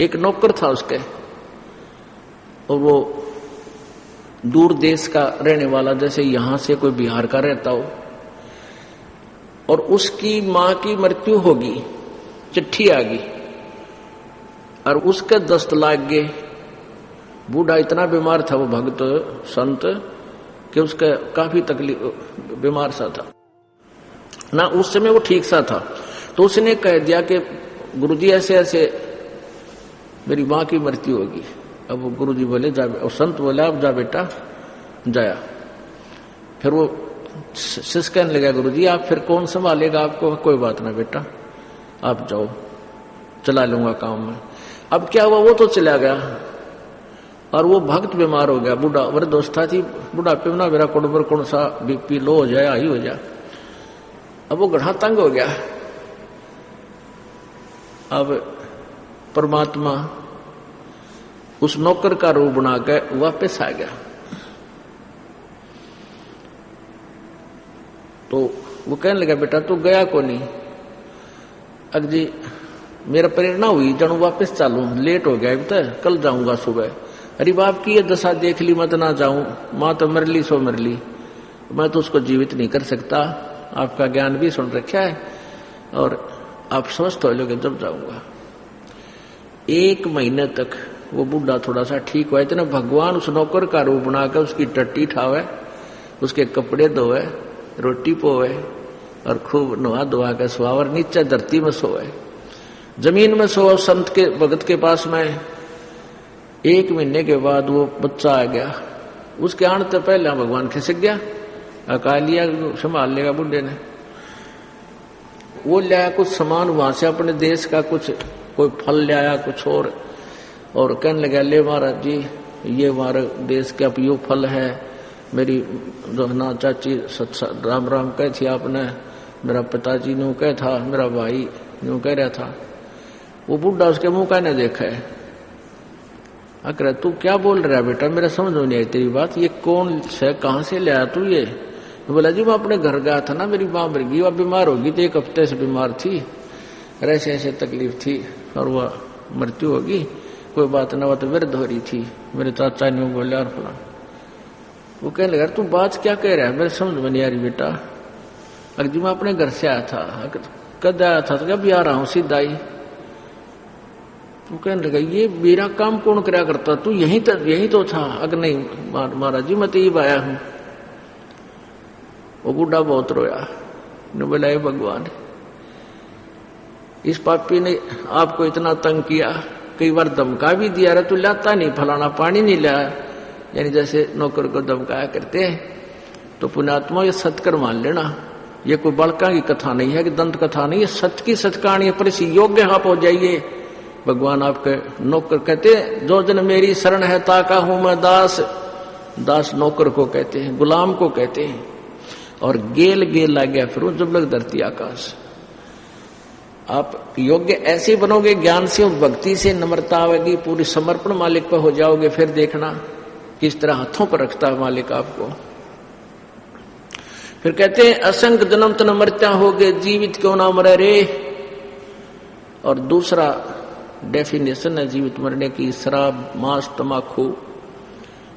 एक नौकर था उसके, और वो दूर देश का रहने वाला, जैसे यहां से कोई बिहार का रहता हो, और उसकी मां की मृत्यु होगी, चिट्ठी आ गई और उसके दस्त लाग गए। बूढ़ा इतना बीमार था वो भक्त संत कि उसका काफी तकलीफ, बीमार सा था ना, उस समय वो ठीक सा था। तो उसने कह दिया कि गुरुजी ऐसे ऐसे मेरी मां की मृत्यु होगी। अब वो गुरुजी बोले जा, और संत बोला अब जा बेटा, जाया। फिर वो शिष्य कहने लगा गुरुजी आप फिर कौन संभालेगा आपको? कोई बात ना बेटा, आप जाओ, चला लूंगा काम में। अब क्या हुआ, वो तो चला गया और वो भक्त बीमार हो गया। बूढ़ा वृद्धावस्था थी, बुढ़ापे में ना मेरा कोड़बर कौन सा बीपी लो हो जाए, हाई हो जाए। अब वो गढ़ा तंग हो गया। अब परमात्मा उस नौकर का रूप बनाकर वापस आ गया। तो वो कहने लगा बेटा तू गया को नहीं? अग जी मेरा प्रेरणा हुई जानू वापस चालू, लेट हो गया, तो कल जाऊंगा सुबह। अरे बाप की ये दशा देख ली, मत ना जाऊं, मां तो मर ली सो मर ली, मैं तो उसको जीवित नहीं कर सकता। आपका ज्ञान भी सुन रखा है और आप स्वस्थ हो लोगे जब जाऊंगा। 1 महीने तक वो बूढ़ा थोड़ा सा ठीक हुआ। इतना भगवान उस नौकर का रूप बनाकर उसकी टट्टी ठावे, उसके कपड़े धोए, रोटी पोवे और खूब नहा धोआ कर सुहावर, नीचे धरती में सोए, जमीन में सो। संत के भगत के पास में 1 महीने के बाद वो बच्चा आ गया। उसके आने से पहले भगवान खिसक गया, अकालिया संभाल लेगा बुढ़े ने। वो लाया कुछ सामान वहां से अपने देश का, कुछ कोई फल लाया कुछ और कहने लगा ले महाराज जी ये हमारे देश का यो फल है। मेरी जो ना चाची राम राम कह थी आपने, मेरा पिताजी ने कह था, मेरा भाई यूं कह रहा था। वो बूढ़ा उसके मुंह का नहीं देखा है। अगर तू क्या बोल रहा है बेटा, मेरा समझ में नहीं आई तेरी बात, ये कौन से कहां से ले आया तू ये? बोला जी मैं अपने घर गया था ना, मेरी मां मर गई, वह बीमार होगी तो 1 हफ्ते से बीमार थी, ऐसे ऐसे तकलीफ थी और वह मृत्यु होगी। कोई बात ना, वह तो वृद्ध हो रही थी, मेरे चाचा ने बोला और फला। वो कहने लगा तू बात क्या कह रहा है, मेरे समझ में नहीं आ रही बेटा। अगर जी मैं अपने घर से आया था। कद आया था? तो क्या भी आ रहा हूं सीधा ही। वो कहने लगा ये मेरा काम कौन कराया करता, तू यही तो था। अगर नहीं महाराज जी मैं तो ये आया हूं। वो बूढ़ा बहुत रोया, ने बोला हे भगवान इस पापी ने आपको इतना तंग किया, कई बार धमका भी दिया, रहा तू लाता नहीं, फलाना पानी नहीं लाया, यानी जैसे नौकर को धमकाया करते हैं। तो पुण्यात्मा ये सत्कर मान लेना, ये कोई बड़का की कथा नहीं है कि दंत कथा नहीं है, सत्य की सत्कहानी है। पर इस योग्य आप हो जाइए। भगवान आपके नौकर कहते जो जन मेरी शरण है ताका हूं मैं दास। दास नौकर को कहते हैं, गुलाम को कहते हैं। और गेल गेल लग गया फिर जब लग धरती आकाश। आप योग्य ऐसे बनोगे ज्ञान से और भक्ति से, नम्रता आवेगी, पूरी समर्पण मालिक पर हो जाओगे, फिर देखना किस तरह हाथों पर रखता है मालिक आपको। फिर कहते हैं असंख्य जन्म तन मरत्या हो गए, जीवित क्यों ना मरे रे। और दूसरा डेफिनेशन है जीवित मरने की, शराब मांस तमाकू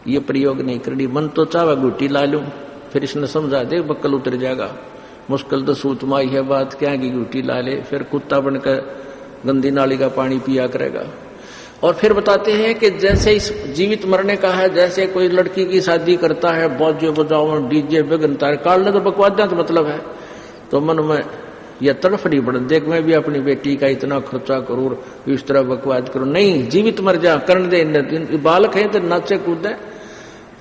ये प्रयोग नहीं करनी। मन तो चाहे गुटी ला लूं, फिर इसने समझा दे बक्कल उतर जाएगा, मुश्किल तो सूत माई है बात, क्या की गुटी ला ले, फिर कुत्ता बनकर गंदी नाली का पानी पिया करेगा। और फिर बताते हैं कि जैसे इस जीवित मरने का है, जैसे कोई लड़की की शादी करता है, बाजे बजाओ डीजे बेगनता है, काल तो बकवादा तो मतलब है, तो मन में यह तड़फ नहीं पड़, देख मैं भी अपनी बेटी का इतना खर्चा करूँ, इस तरह बकवाद करूँ। नहीं, जीवित मर जा, करण दे, बालक है तो नाचे कूदे।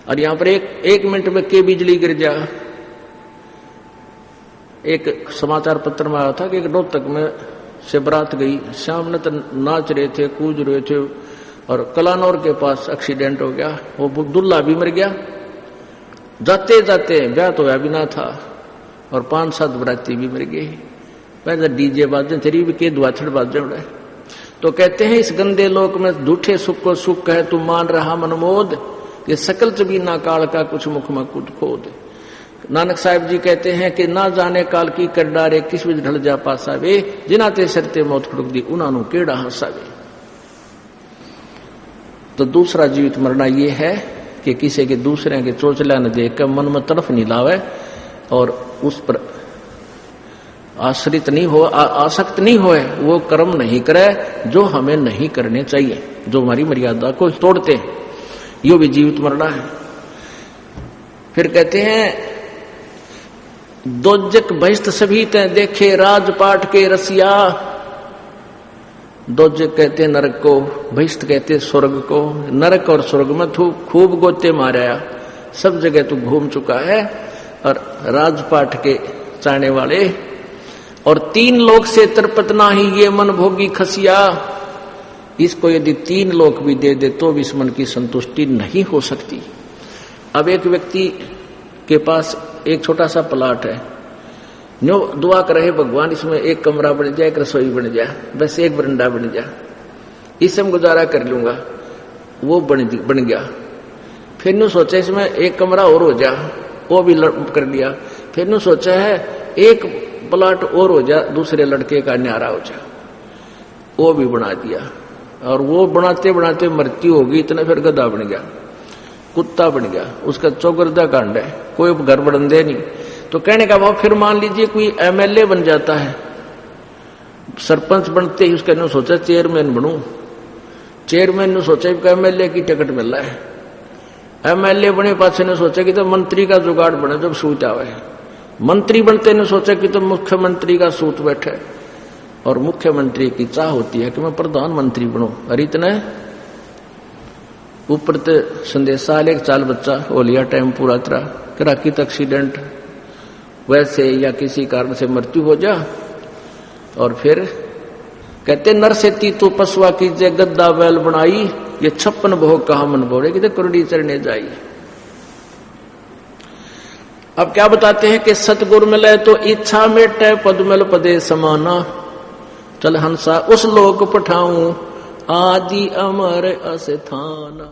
और यहाँ पर एक मिनट में के बिजली गिर जा। एक समाचार पत्र में आया था कि एक रोहतक में से बारात गई, सामने तो नाच रहे थे, कूद रहे थे, और कलानौर के पास एक्सीडेंट हो गया, वो दुल्हा भी मर गया। जाते जाते ब्याह तो भी ना था और 5-7 बराती भी मर गई। पहले डीजे बाजे तेरी भी के दुआछड़ बाजे उड़े। तो कहते हैं इस गंदे लोक में झूठे सुख को सुख कहे तू मान रहा मनमोद, ये सकल चबीना काल का कुछ मुख में कुछ खोद। नानक साहिब जी कहते हैं कि ना जाने काल की कर डारे किस विच ढल जा पासा वे, जिना ते सरते मौत खड़ुक दी उन्होंने केड़ा हंसावे। तो दूसरा जीवित मरना ये है कि किसी के दूसरे के चोचला न देख कर मन में तड़फ नहीं लावे और उस पर आश्रित नहीं हो, आसक्त नहीं होए, वो कर्म नहीं करे जो हमें नहीं करने चाहिए, जो हमारी मर्यादा को तोड़ते हैं। यो भी जीवित मरना है। फिर कहते हैं दोजक बहिष्ठ सभी ते देखे राजपाट के रसिया। दोजक कहते हैं नरक को, बहिष्ठ कहते हैं स्वर्ग को। नरक और स्वर्ग में तू खूब गोते माराया, सब जगह तू घूम चुका है। और राजपाट के चाहने वाले और 3 लोक से तरपत नाही ये मन भोगी खसिया। इसको यदि 3 लोक भी दे दे तो भी इस मन की संतुष्टि नहीं हो सकती। अब एक व्यक्ति के पास एक छोटा सा प्लाट है, न्यो दुआ कर रहे भगवान इसमें एक कमरा बन जाए, एक रसोई बन जाए, बस एक बरंडा बन जाए, इससे हम गुजारा कर लूंगा। वो बन गया। फिर न्यू सोचा इसमें एक कमरा और हो जा, वो भी कर लिया। फिर न्यू सोचा है एक प्लाट और हो जा, दूसरे लड़के का न्यारा हो जा, वो भी बना दिया। और वो बनाते बनाते मृत्यु होगी, इतना फिर गधा बन गया, कुत्ता बन गया, उसका चौगर्दा कांड है, कोई घर बढ़े नहीं। तो कहने का भाव फिर मान लीजिए कोई एमएलए बन जाता है, सरपंच बनते ही उसका सोचा चेयरमैन बनूं, चेयरमैन ने सोचा एमएलए की टिकट मिल रहा है, एमएलए बने पाछे ने सोचा कि तो मंत्री का जुगाड़ बने जब सूत आवे, मंत्री बनते ने सोचा कि तो मुख्यमंत्री का सूत बैठे। और मुख्यमंत्री की चाह होती है कि मैं प्रधानमंत्री बनूं। अरे इतना ऊपर ते संदेशा एक चाल बच्चा हो लिया टाइम पूरा तरह किराकित एक्सीडेंट वैसे या किसी कारण से मृत्यु हो जा। और फिर कहते नर से ती तू पशुआ कीजिए गद्दा बैल बनाई, ये 56 भोग कहा मन बोले कि कुरडी चढ़ने जाई। अब क्या बताते हैं कि सतगुरु मिले तो इच्छा मेटे पद मिल पदे समाना। चल हंसा उस लोक पठाऊं आदि अमर अस्थाना।